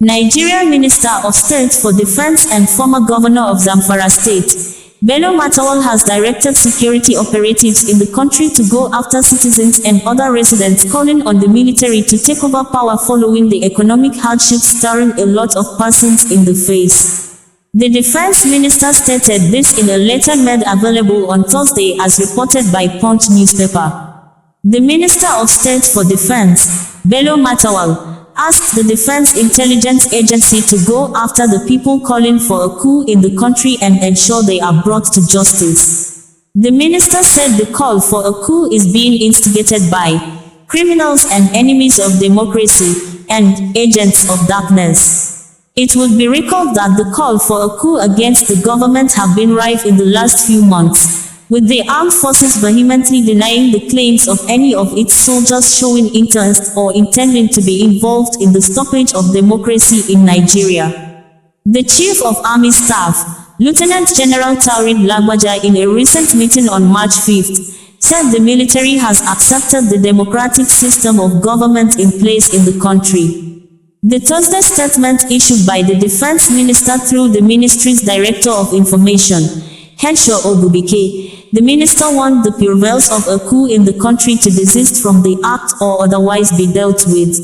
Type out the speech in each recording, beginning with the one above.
Nigerian Minister of State for Defense and former Governor of Zamfara State, Bello Matawalle, has directed security operatives in the country to go after citizens and other residents calling on the military to take over power following the economic hardships staring a lot of persons in the face. The defense minister stated this in a letter made available on Thursday as reported by Punch newspaper. The Minister of State for Defense, Bello Matawalle, asked the Defense Intelligence Agency to go after the people calling for a coup in the country and ensure they are brought to justice. The minister said the call for a coup is being instigated by criminals and enemies of democracy and agents of darkness. It would be recalled that the call for a coup against the government have been rife in the last few months, with the armed forces vehemently denying the claims of any of its soldiers showing interest or intending to be involved in the stoppage of democracy in Nigeria. The Chief of Army Staff, Lieutenant General Taoreed Lagbaja, in a recent meeting on March 5th, said the military has accepted the democratic system of government in place in the country. The Thursday statement issued by the Defense Minister through the ministry's Director of Information, Henshaw Ogubike, the minister warned the perils of a coup in the country to desist from the act or otherwise be dealt with.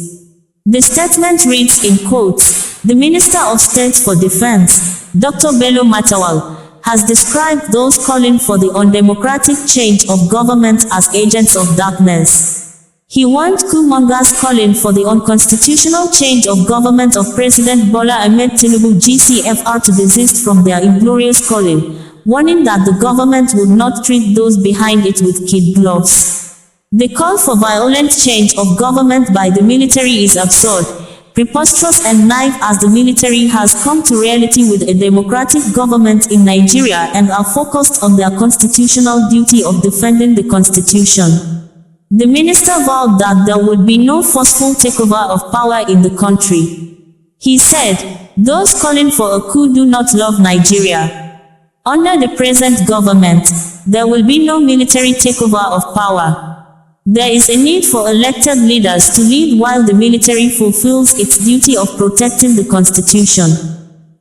The statement reads in quotes, "The Minister of State for Defense, Dr. Bello Matawalle, has described those calling for the undemocratic change of government as agents of darkness." He warned coup-mongers calling for the unconstitutional change of government of President Bola Ahmed Tinubu (GCFR) to desist from their inglorious calling, warning that the government would not treat those behind it with kid gloves. The call for violent change of government by the military is absurd, preposterous and naive, as the military has come to reality with a democratic government in Nigeria and are focused on their constitutional duty of defending the constitution. The minister vowed that there would be no forceful takeover of power in the country. He said, "Those calling for a coup do not love Nigeria. Under the present government, there will be no military takeover of power. There is a need for elected leaders to lead while the military fulfills its duty of protecting the constitution."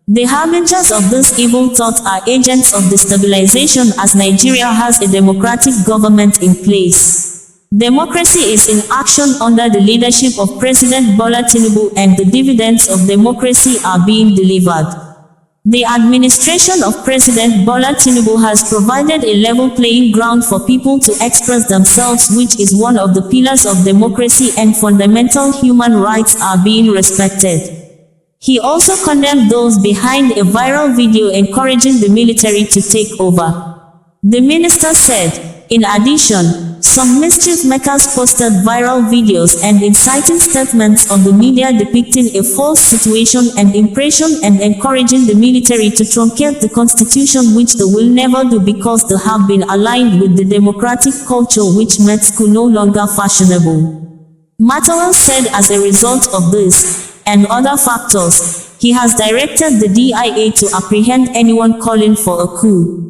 The harbingers of this evil thought are agents of destabilization, as Nigeria has a democratic government in place. Democracy is in action under the leadership of President Bola Tinubu, and the dividends of democracy are being delivered. The administration of President Bola Tinubu has provided a level playing ground for people to express themselves, which is one of the pillars of democracy, and fundamental human rights are being respected. He also condemned those behind a viral video encouraging the military to take over. The minister said, in addition, some mischief makers posted viral videos and inciting statements on the media depicting a false situation and impression and encouraging the military to truncate the constitution, which they will never do because they have been aligned with the democratic culture which makes coup no longer fashionable. Matawalle said as a result of this and other factors, he has directed the DIA to apprehend anyone calling for a coup.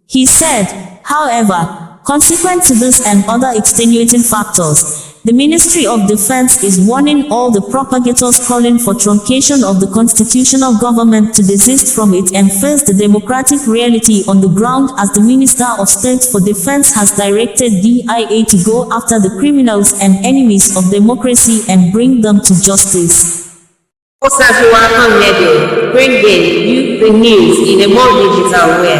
He said, however, consequent to this and other extenuating factors, the Ministry of Defense is warning all the propagators calling for truncation of the constitutional government to desist from it and face the democratic reality on the ground, as the Minister of State for Defense has directed DIA to go after the criminals and enemies of democracy and bring them to justice. OsazuwaAkonedo, bringing you the news in a more digital way.